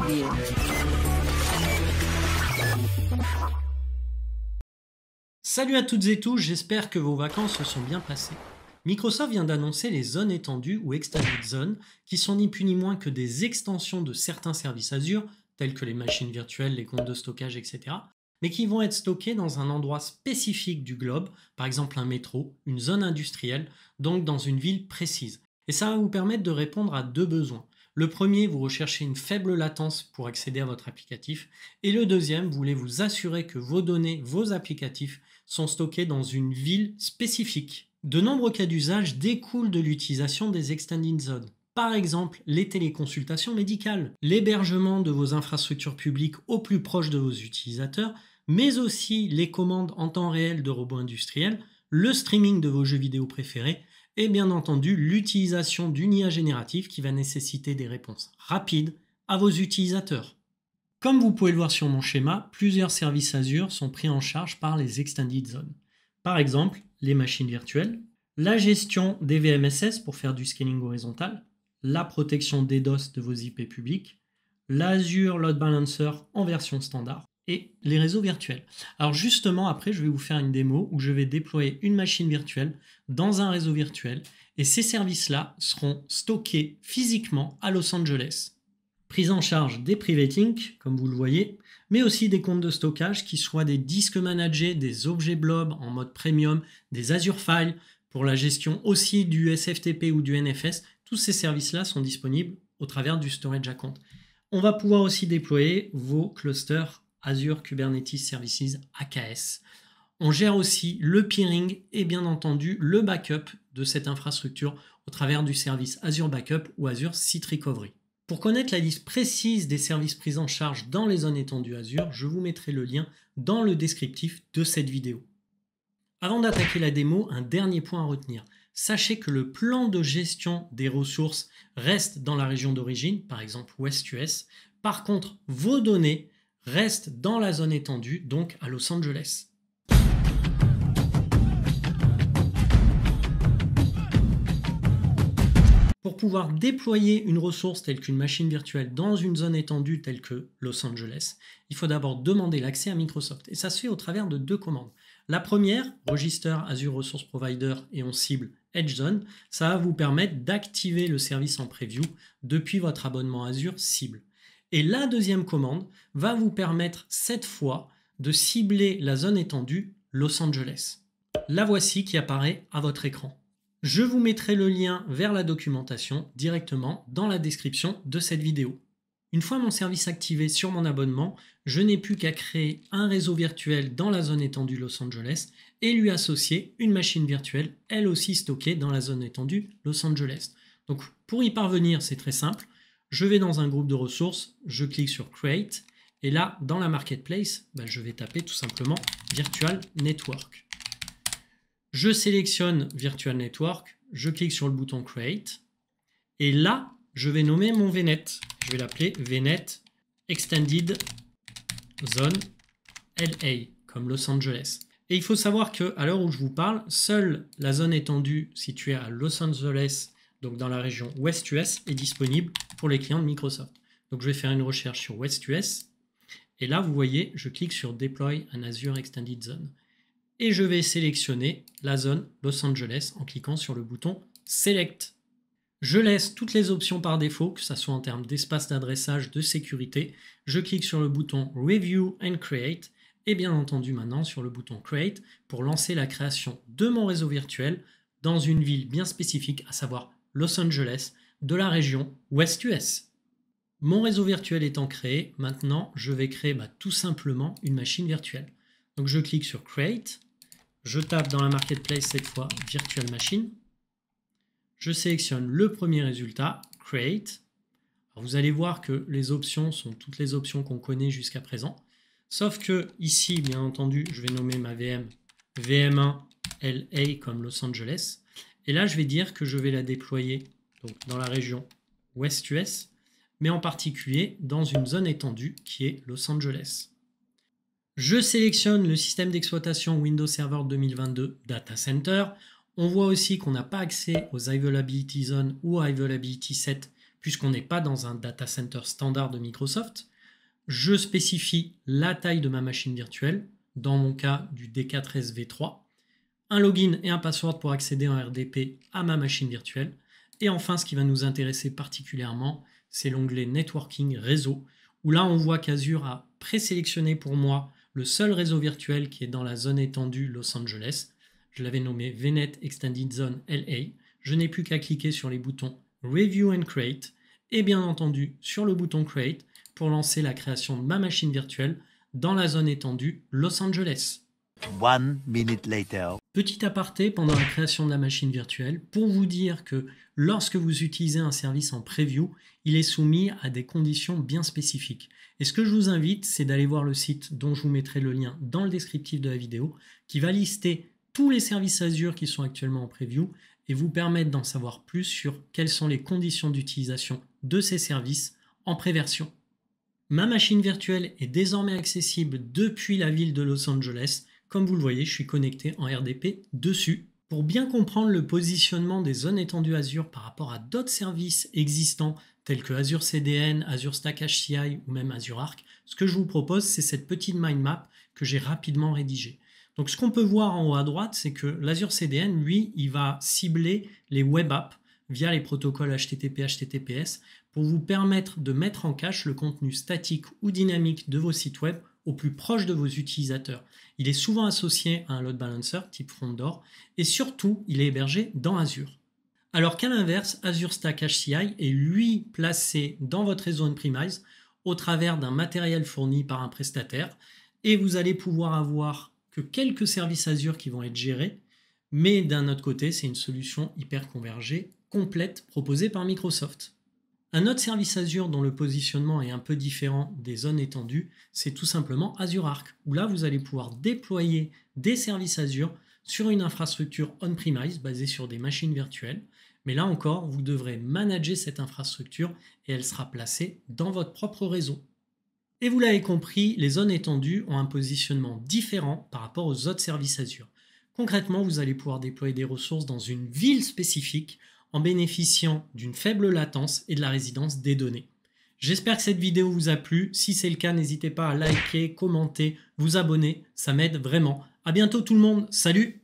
View. Salut à toutes et tous, j'espère que vos vacances se sont bien passées. Microsoft vient d'annoncer les zones étendues ou Extended Zones, qui sont ni plus ni moins que des extensions de certains services Azure, tels que les machines virtuelles, les comptes de stockage, etc., mais qui vont être stockées dans un endroit spécifique du globe, par exemple un métro, une zone industrielle, donc dans une ville précise. Et ça va vous permettre de répondre à deux besoins. Le premier, vous recherchez une faible latence pour accéder à votre applicatif, et le deuxième, vous voulez vous assurer que vos données, vos applicatifs, sont stockés dans une ville spécifique. De nombreux cas d'usage découlent de l'utilisation des Extended Zones. Par exemple, les téléconsultations médicales, l'hébergement de vos infrastructures publiques au plus proche de vos utilisateurs, mais aussi les commandes en temps réel de robots industriels, le streaming de vos jeux vidéo préférés, et bien entendu l'utilisation d'une IA générative qui va nécessiter des réponses rapides à vos utilisateurs. Comme vous pouvez le voir sur mon schéma, plusieurs services Azure sont pris en charge par les Extended Zones. Par exemple, les machines virtuelles, la gestion des VMSS pour faire du scaling horizontal, la protection DDoS de vos IP publics, l'Azure Load Balancer en version standard et les réseaux virtuels. Alors justement, après, je vais vous faire une démo où je vais déployer une machine virtuelle dans un réseau virtuel et ces services-là seront stockés physiquement à Los Angeles. Prise en charge des private ink, comme vous le voyez, mais aussi des comptes de stockage qui soient des disques managés, des objets blob en mode premium, des Azure Files pour la gestion aussi du SFTP ou du NFS. Tous ces services-là sont disponibles au travers du Storage Account. On va pouvoir aussi déployer vos clusters Azure Kubernetes Services AKS. On gère aussi le peering et bien entendu le backup de cette infrastructure au travers du service Azure Backup ou Azure Site Recovery. Pour connaître la liste précise des services pris en charge dans les zones étendues Azure, je vous mettrai le lien dans le descriptif de cette vidéo. Avant d'attaquer la démo, un dernier point à retenir. Sachez que le plan de gestion des ressources reste dans la région d'origine, par exemple West US. Par contre, vos données restent dans la zone étendue, donc à Los Angeles. Pour pouvoir déployer une ressource telle qu'une machine virtuelle dans une zone étendue telle que Los Angeles, il faut d'abord demander l'accès à Microsoft. Et ça se fait au travers de deux commandes. La première, Register Azure Resource Provider et on cible Edge Zone, ça va vous permettre d'activer le service en preview depuis votre abonnement Azure cible. Et la deuxième commande va vous permettre cette fois de cibler la zone étendue Los Angeles. La voici qui apparaît à votre écran. Je vous mettrai le lien vers la documentation directement dans la description de cette vidéo. Une fois mon service activé sur mon abonnement, je n'ai plus qu'à créer un réseau virtuel dans la zone étendue Los Angeles et lui associer une machine virtuelle, elle aussi stockée dans la zone étendue Los Angeles. Donc pour y parvenir, c'est très simple. Je vais dans un groupe de ressources, je clique sur Create et là, dans la Marketplace, je vais taper tout simplement Virtual Network. Je sélectionne Virtual Network, je clique sur le bouton Create et là, je vais nommer mon VNet. Je vais l'appeler VNet Extended Zone LA, comme Los Angeles. Et il faut savoir qu'à l'heure où je vous parle, seule la zone étendue située à Los Angeles, donc dans la région West US, est disponible pour les clients de Microsoft. Donc je vais faire une recherche sur West US et là, vous voyez, je clique sur Deploy an Azure Extended Zone. Et je vais sélectionner la zone Los Angeles en cliquant sur le bouton Select. Je laisse toutes les options par défaut, que ce soit en termes d'espace d'adressage, de sécurité. Je clique sur le bouton Review and Create et bien entendu maintenant sur le bouton Create pour lancer la création de mon réseau virtuel dans une ville bien spécifique, à savoir Los Angeles, de la région West US. Mon réseau virtuel étant créé, maintenant je vais créer tout simplement une machine virtuelle. Donc je clique sur Create, je tape dans la Marketplace cette fois Virtual Machine, je sélectionne le premier résultat, Create. Alors vous allez voir que les options sont toutes les options qu'on connaît jusqu'à présent, sauf que ici, bien entendu, je vais nommer ma VM VM1 LA comme Los Angeles, et là je vais dire que je vais la déployer donc, dans la région West US, mais en particulier dans une zone étendue qui est Los Angeles. Je sélectionne le système d'exploitation Windows Server 2022 Data Center. On voit aussi qu'on n'a pas accès aux Availability Zone ou Availability Set puisqu'on n'est pas dans un data center standard de Microsoft. Je spécifie la taille de ma machine virtuelle, dans mon cas du D4S V3, un login et un password pour accéder en RDP à ma machine virtuelle. Et enfin, ce qui va nous intéresser particulièrement, c'est l'onglet Networking Réseau, où là on voit qu'Azure a présélectionné pour moi le seul réseau virtuel qui est dans la zone étendue Los Angeles. Je l'avais nommé VNet Extended Zone LA. Je n'ai plus qu'à cliquer sur les boutons Review and Create et bien entendu sur le bouton Create pour lancer la création de ma machine virtuelle dans la zone étendue Los Angeles. 1 minute later. Petit aparté pendant la création de la machine virtuelle pour vous dire que lorsque vous utilisez un service en preview, il est soumis à des conditions bien spécifiques. Et ce que je vous invite, c'est d'aller voir le site dont je vous mettrai le lien dans le descriptif de la vidéo, qui va lister tous les services Azure qui sont actuellement en preview et vous permettre d'en savoir plus sur quelles sont les conditions d'utilisation de ces services en préversion. Ma machine virtuelle est désormais accessible depuis la ville de Los Angeles. Comme vous le voyez, je suis connecté en RDP dessus. Pour bien comprendre le positionnement des zones étendues Azure par rapport à d'autres services existants tels que Azure CDN, Azure Stack HCI ou même Azure Arc, ce que je vous propose, c'est cette petite mind map que j'ai rapidement rédigée. Donc ce qu'on peut voir en haut à droite, c'est que l'Azure CDN, lui, il va cibler les web apps via les protocoles HTTP, HTTPS pour vous permettre de mettre en cache le contenu statique ou dynamique de vos sites web au plus proche de vos utilisateurs. Il est souvent associé à un load balancer type Frondor et surtout, il est hébergé dans Azure. Alors qu'à l'inverse, Azure Stack HCI est lui placé dans votre réseau on-premise au travers d'un matériel fourni par un prestataire et vous allez pouvoir avoir que quelques services Azure qui vont être gérés, mais d'un autre côté, c'est une solution hyper convergée complète proposée par Microsoft. Un autre service Azure dont le positionnement est un peu différent des zones étendues, c'est tout simplement Azure Arc, où là vous allez pouvoir déployer des services Azure sur une infrastructure on-premise basée sur des machines virtuelles. Mais là encore, vous devrez manager cette infrastructure et elle sera placée dans votre propre réseau. Et vous l'avez compris, les zones étendues ont un positionnement différent par rapport aux autres services Azure. Concrètement, vous allez pouvoir déployer des ressources dans une ville spécifique en bénéficiant d'une faible latence et de la résidence des données. J'espère que cette vidéo vous a plu. Si c'est le cas, n'hésitez pas à liker, commenter, vous abonner. Ça m'aide vraiment. À bientôt tout le monde. Salut!